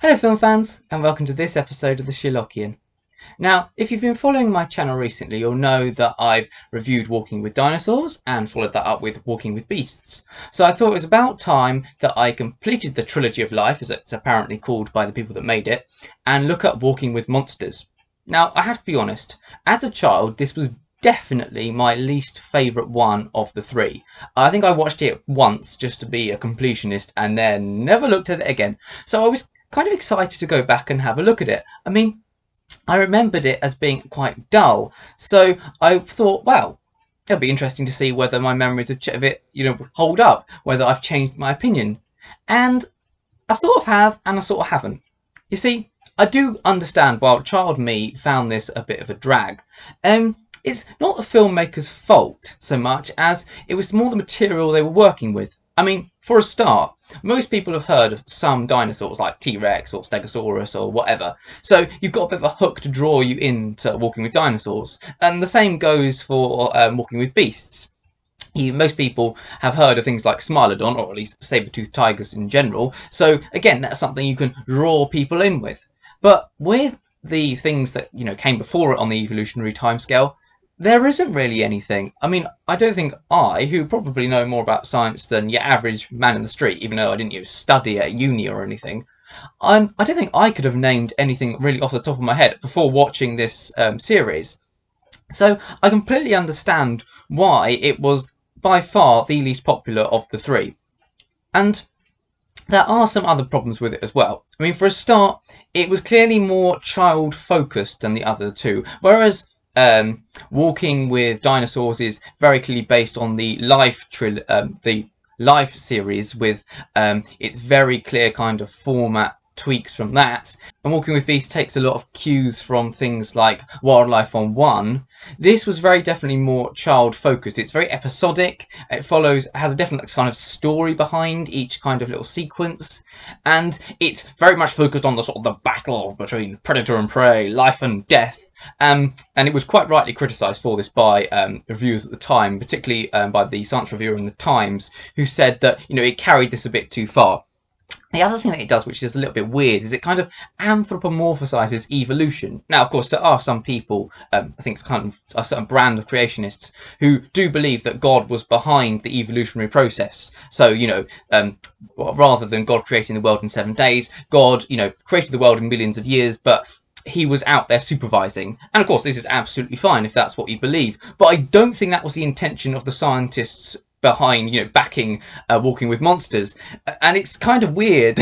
Hello film fans, and welcome to this episode of the Sherlockian. Now, if you've been following my channel recently, you'll know that I've reviewed Walking with Dinosaurs and followed that up with Walking with Beasts. So I thought it was about time that I completed the Trilogy of Life, as it's apparently called by the people that made it, and look at Walking with Monsters. Now, I have to be honest, as a child, this was definitely my least favourite one of the three. I think I watched it once just to be a completionist and then never looked at it again. So I was kind of excited to go back and have a look at it. I mean, I remembered it as being quite dull, so I thought, well, it'll be interesting to see whether my memories of it, hold up, whether I've changed my opinion. And I sort of have, and I sort of haven't. You see, I do understand why child me found this a bit of a drag. It's not the filmmaker's fault so much as it was more the material they were working with. I mean, for a start, most people have heard of some dinosaurs like T-Rex or Stegosaurus or whatever, so you've got a bit of a hook to draw you into Walking with Dinosaurs. And the same goes for Walking with Beasts. Most people have heard of things like Smilodon, or at least saber-toothed tigers in general, so again, that's something you can draw people in with. But with the things that came before it on the evolutionary timescale, there isn't really anything. I mean, I don't think I, who probably know more about science than your average man in the street, even though I didn't study at uni or anything, I don't think I could have named anything really off the top of my head before watching this series. So I completely understand why it was by far the least popular of the three. And there are some other problems with it as well. I mean, for a start, it was clearly more child-focused than the other two, whereas Walking with Dinosaurs is very clearly based on the Life series with its very clear kind of format tweaks from that. And Walking with Beasts takes a lot of cues from things like Wildlife on One. This was very definitely more child focused. It's very episodic. It has a definite kind of story behind each kind of little sequence, and it's very much focused on the sort of the battle between predator and prey, life and death. And it was quite rightly criticised for this by reviewers at the time, particularly by the science reviewer in the Times, who said that it carried this a bit too far. The other thing that it does, which is a little bit weird, is it kind of anthropomorphizes evolution. Now, of course, there are some people, I think it's kind of a certain brand of creationists, who do believe that God was behind the evolutionary process. So, rather than God creating the world in 7 days, God, created the world in millions of years, but he was out there supervising. And of course, this is absolutely fine if that's what you believe. But I don't think that was the intention of the scientists behind, backing Walking with Monsters. And it's kind of weird.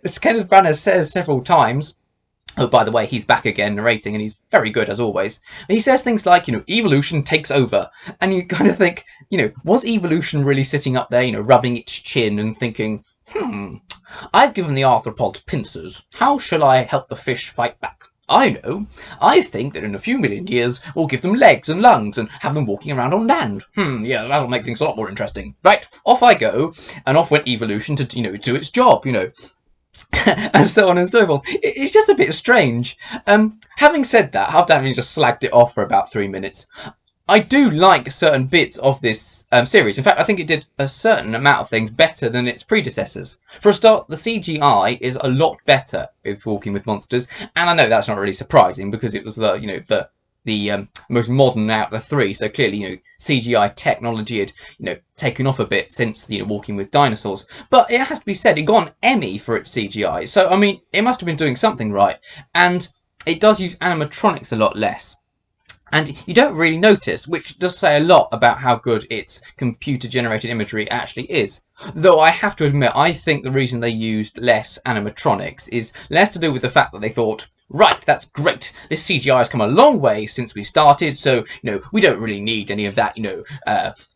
As Kenneth Branagh says several times, oh, by the way, he's back again narrating, and he's very good as always. He says things like, evolution takes over. And you kind of think, was evolution really sitting up there, rubbing its chin and thinking, I've given the arthropods pincers. How shall I help the fish fight back? I know. I think that in a few million years, we'll give them legs and lungs and have them walking around on land. Yeah, that'll make things a lot more interesting. Right, off I go. And off went evolution to, do its job, and so on and so forth. It's just a bit strange. Having said that, after having just slagged it off for about 3 minutes, I do like certain bits of this series. In fact, I think it did a certain amount of things better than its predecessors. For a start, the CGI is a lot better with Walking with Monsters, and I know that's not really surprising because it was the most modern out of the three. So clearly, CGI technology had taken off a bit since Walking with Dinosaurs. But it has to be said, it got an Emmy for its CGI. So I mean, it must have been doing something right, and it does use animatronics a lot less. And you don't really notice, which does say a lot about how good its computer-generated imagery actually is. Though I have to admit, I think the reason they used less animatronics is less to do with the fact that they thought, right, that's great, this CGI has come a long way since we started, so, we don't really need any of that,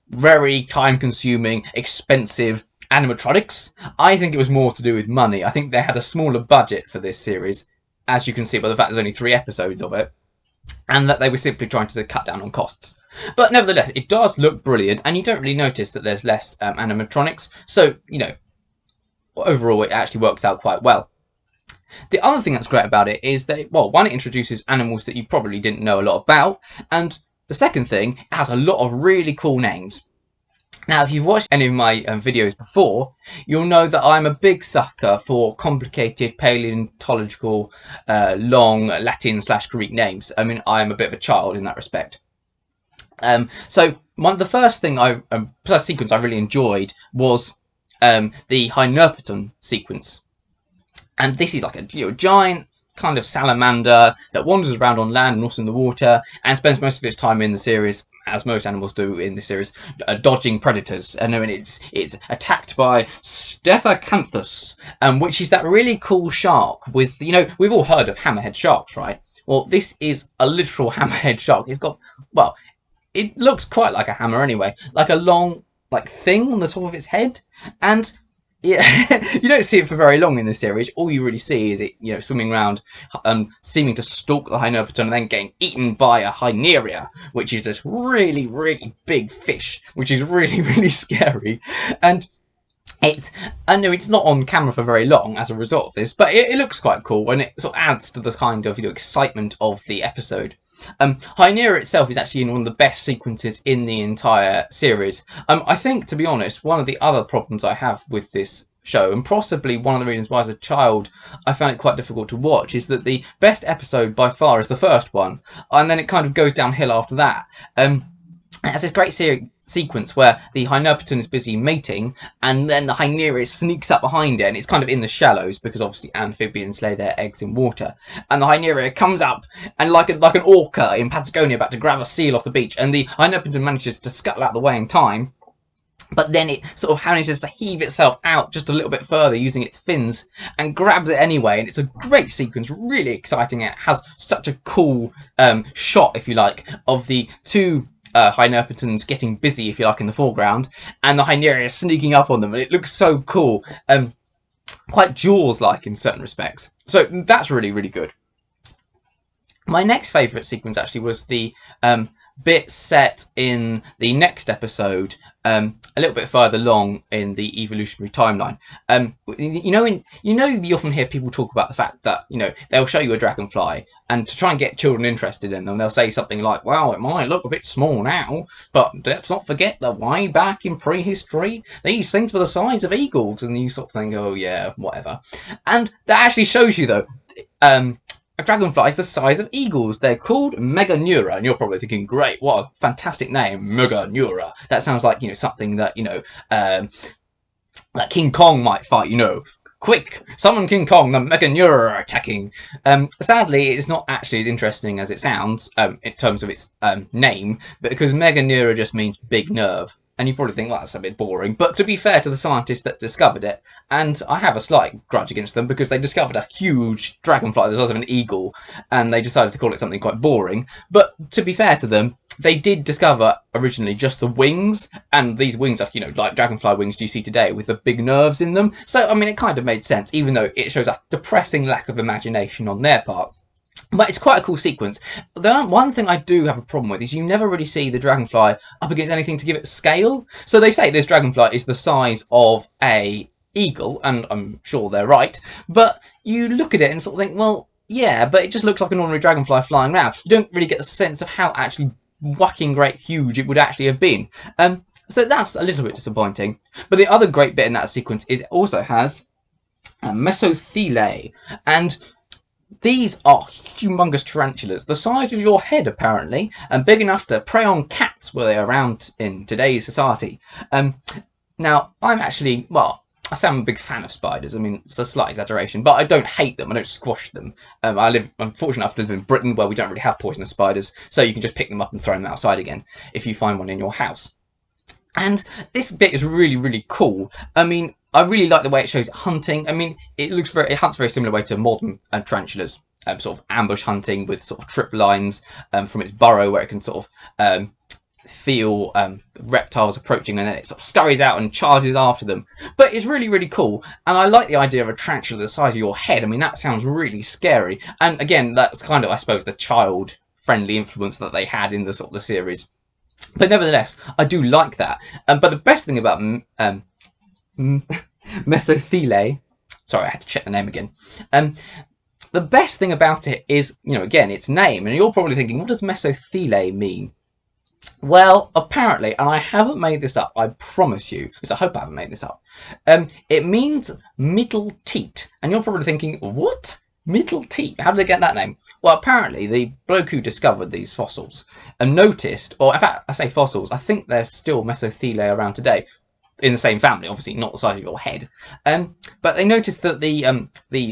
very time-consuming, expensive animatronics. I think it was more to do with money. I think they had a smaller budget for this series, as you can see by the fact there's only 3 episodes of it, and that they were simply trying to cut down on costs. But nevertheless, it does look brilliant, and you don't really notice that there's less animatronics. So, overall, it actually works out quite well. The other thing that's great about it is that, well, one, it introduces animals that you probably didn't know a lot about, and the second thing, it has a lot of really cool names. Now, if you've watched any of my videos before, you'll know that I'm a big sucker for complicated paleontological, long Latin/Greek names. I mean, I'm a bit of a child in that respect. So the first thing first sequence I really enjoyed was the Hynerpeton sequence, and this is like a giant kind of salamander that wanders around on land and also in the water, and spends most of its time in the series, as most animals do in this series, dodging predators. And I mean, it's attacked by Stephacanthus, which is that really cool shark with, we've all heard of hammerhead sharks, right? Well, this is a literal hammerhead shark. It's got, well, it looks quite like a hammer anyway, like a long, thing on the top of its head, and yeah, you don't see it for very long in this series. All you really see is it, swimming around, seeming to stalk the Hynerpeton and then getting eaten by a Hyneria, which is this really, really big fish, which is really, really scary. And I know it's not on camera for very long as a result of this, but it looks quite cool, and it sort of adds to the kind of excitement of the episode. Hyneria itself is actually in one of the best sequences in the entire series. I think, to be honest, one of the other problems I have with this show, and possibly one of the reasons why as a child I found it quite difficult to watch, is that the best episode by far is the first one, and then it kind of goes downhill after that. It has this great sequence where the Hynerpeton is busy mating, and then the Hyneria sneaks up behind it, and it's kind of in the shallows because obviously amphibians lay their eggs in water. And the Hyneria comes up and like an orca in Patagonia about to grab a seal off the beach, and the Hynerpeton manages to scuttle out the way in time. But then it sort of manages to heave itself out just a little bit further using its fins and grabs it anyway. And it's a great sequence, really exciting. And it has such a cool shot, if you like, of the two Hynerpetons getting busy, if you like, in the foreground, and the Hyneria sneaking up on them, and it looks so cool, quite Jaws-like in certain respects. So that's really, really good. My next favourite sequence actually was the bit set in the next episode, a little bit further along in the evolutionary timeline. You often hear people talk about the fact that they'll show you a dragonfly, and to try and get children interested in them, they'll say something like, "Well, it might look a bit small now, but let's not forget that way back in prehistory, these things were the size of eagles," and you sort of think, "Oh yeah, whatever." And that actually shows you though. A dragonfly is the size of eagles. They're called Meganeura, and you're probably thinking, great, what a fantastic name, Meganeura. That sounds like, something that, like King Kong might fight, Quick, summon King Kong, the Meganeura are attacking. Sadly, it's not actually as interesting as it sounds, in terms of its name, because Meganeura just means big nerve. And you probably think, well, that's a bit boring. But to be fair to the scientists that discovered it, and I have a slight grudge against them because they discovered a huge dragonfly the size of an eagle, and they decided to call it something quite boring. But to be fair to them, they did discover originally just the wings, and these wings are, like dragonfly wings you see today with the big nerves in them. So, I mean, it kind of made sense, even though it shows a depressing lack of imagination on their part. But it's quite a cool sequence. The one thing I do have a problem with is you never really see the dragonfly up against anything to give it scale. So they say this dragonfly is the size of a eagle, and I'm sure they're right. But you look at it and sort of think, well, yeah, but it just looks like an ordinary dragonfly flying around. You don't really get the sense of how actually whacking great huge it would actually have been. So that's a little bit disappointing. But the other great bit in that sequence is it also has mesothelae, and these are humongous tarantulas, the size of your head apparently, and big enough to prey on cats were they around in today's society. Now, I'm actually, well, I say I'm a big fan of spiders. I mean, it's a slight exaggeration, but I don't hate them. I don't squash them. I'm fortunate enough to live in Britain where we don't really have poisonous spiders, so you can just pick them up and throw them outside again if you find one in your house. And this bit is really, really cool. I mean, I really like the way it shows it hunting. I mean, it hunts very similar way to modern tarantulas, sort of ambush hunting with sort of trip lines from its burrow where it can sort of feel reptiles approaching, and then it sort of scurries out and charges after them. But it's really, really cool, and I like the idea of a tarantula the size of your head. I mean, that sounds really scary. And again, that's kind of, I suppose, the child-friendly influence that they had in the sort of the series. But nevertheless, I do like that. But the best thing about mesothelae, sorry, I had to check the name again. The best thing about it is, again, its name. And you're probably thinking, what does mesothelae mean? Well, apparently, and I haven't made this up, I promise you, because I hope I haven't made this up, it means middle teat. And you're probably thinking, what? Middle teat? How did they get that name? Well, apparently, the bloke who discovered these fossils and noticed, or in fact, I say fossils, I think there's still mesotheliae around today, in the same family, obviously not the size of your head. But they noticed that the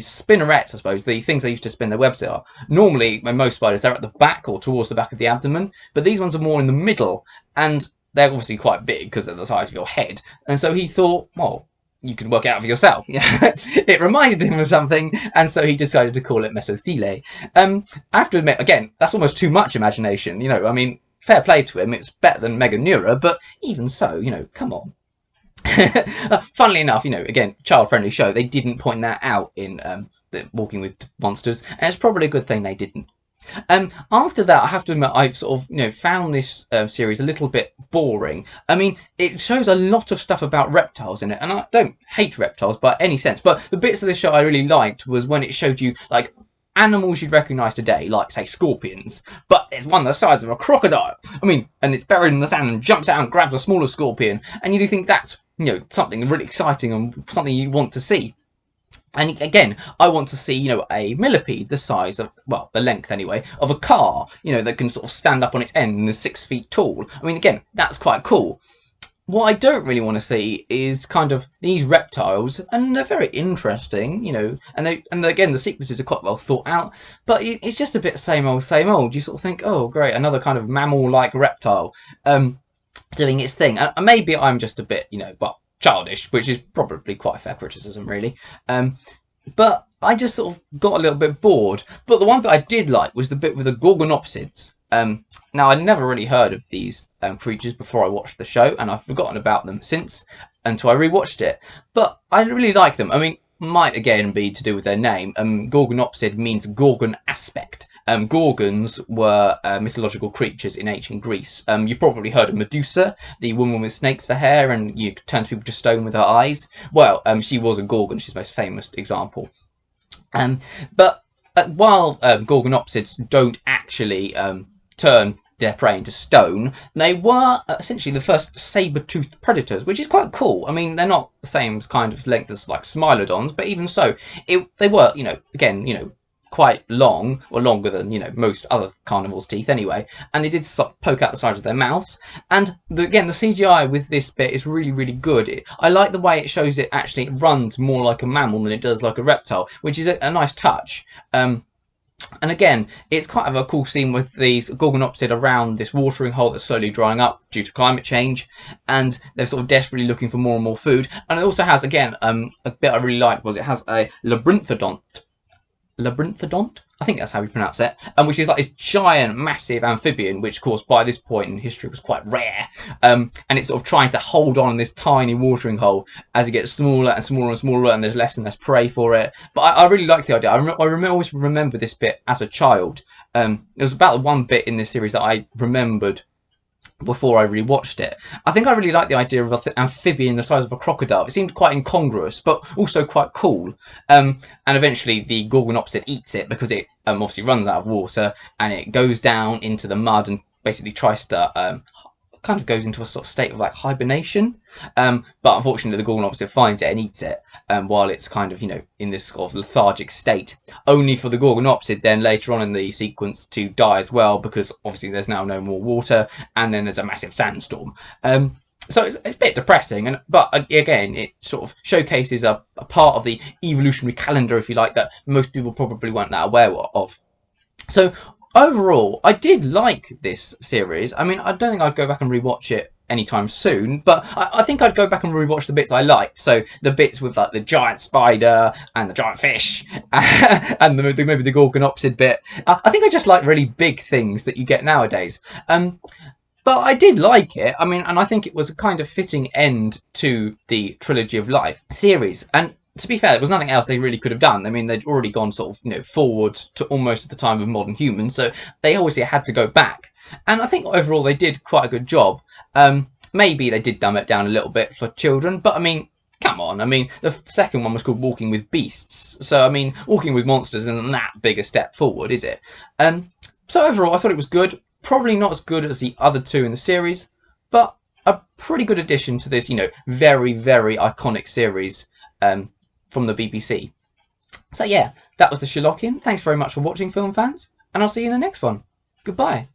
spinnerets, I suppose, the things they used to spin their webs are, normally, when most spiders, they're at the back or towards the back of the abdomen, but these ones are more in the middle, and they're obviously quite big because they're the size of your head. And so he thought, well, you can work it out for yourself. It reminded him of something, and so he decided to call it mesotheliae. I have to admit, again, that's almost too much imagination. I mean, fair play to him, it's better than Meganeura, but even so, come on. Funnily enough, again, child-friendly show, they didn't point that out in the Walking with Monsters, and it's probably a good thing they didn't. After that, I have to admit, I've sort of, found this series a little bit boring. I mean, it shows a lot of stuff about reptiles in it, and I don't hate reptiles by any sense, but the bits of the show I really liked was when it showed you, like, animals you'd recognise today, like, say, scorpions, but there's one the size of a crocodile. I mean, and it's buried in the sand and jumps out and grabs a smaller scorpion, and you do think that's, something really exciting and something you want to see. And again, I want to see, a millipede the size of, well, the length anyway, of a car, that can sort of stand up on its end and is 6 feet tall. I mean, again, that's quite cool. What I don't really want to see is kind of these reptiles, and they're very interesting, and again, the sequences are quite well thought out, but it's just a bit same old, same old. You sort of think, oh, great, another kind of mammal-like reptile doing its thing. And maybe I'm just a bit, childish, which is probably quite a fair criticism, really. But I just sort of got a little bit bored. But the one bit I did like was the bit with the Gorgonopsids. Now, I'd never really heard of these creatures before I watched the show, and I've forgotten about them since, until I rewatched it. But I really like them. I mean, might again be to do with their name. Gorgonopsid means Gorgon aspect. Gorgons were mythological creatures in ancient Greece. You've probably heard of Medusa, the woman with snakes for hair, and you turned people to stone with her eyes. Well, she was a Gorgon. She's the most famous example. But while Gorgonopsids don't actually turn their prey into stone, they were essentially the first saber-toothed predators, which is quite cool. I mean, they're not the same kind of length as like Smilodons, but even so, they were, again, quite long, or longer than, most other carnivores' teeth anyway, and they did sort of poke out the sides of their mouths. And again, the CGI with this bit is really, really good. I like the way it shows it actually runs more like a mammal than it does like a reptile, which is a nice touch. And again, it's kind of a cool scene with these Gorgonopsid around this watering hole that's slowly drying up due to climate change, and they're sort of desperately looking for more and more food. And it also has, again, a bit I really liked was it has a labyrinthodont, I think that's how we pronounce it, which is like this giant, massive amphibian, which, of course, by this point in history was quite rare. And it's sort of trying to hold on in this tiny watering hole as it gets smaller and smaller and smaller, and there's less and less prey for it. But I really like the idea. I always remember this bit as a child. There was about the one bit in this series that I remembered before I rewatched it. I think I really like the idea of an amphibian the size of a crocodile. It seemed quite incongruous, but also quite cool. And eventually the Gorgonopsid eats it because it obviously runs out of water, and it goes down into the mud and basically tries to kind of goes into a sort of state of like hibernation. But unfortunately the Gorgonopsid finds it and eats it while it's kind of, in this sort of lethargic state, only for the Gorgonopsid then later on in the sequence to die as well, because obviously there's now no more water, and then there's a massive sandstorm. So it's a bit depressing, but again, it sort of showcases a part of the evolutionary calendar, if you like, that most people probably weren't that aware of. So overall, I did like this series. I mean, I don't think I'd go back and rewatch it anytime soon, but I think I'd go back and rewatch the bits I liked. So the bits with like the giant spider and the giant fish and maybe the Gorgonopsid bit. I think I just like really big things that you get nowadays. But I did like it. I mean, and I think it was a kind of fitting end to the Trilogy of Life series. And to be fair, there was nothing else they really could have done. I mean, they'd already gone sort of, forward to almost at the time of modern humans, so they obviously had to go back. And I think overall they did quite a good job. Maybe they did dumb it down a little bit for children, but I mean, come on. I mean, the second one was called Walking with Beasts, so I mean, Walking with Monsters isn't that big a step forward, is it? So overall, I thought it was good. Probably not as good as the other two in the series, but a pretty good addition to this, you know, very, very iconic series from the BBC. So yeah, that was the Sherlockian. Thanks very much for watching, film fans, and I'll see you in the next one. Goodbye.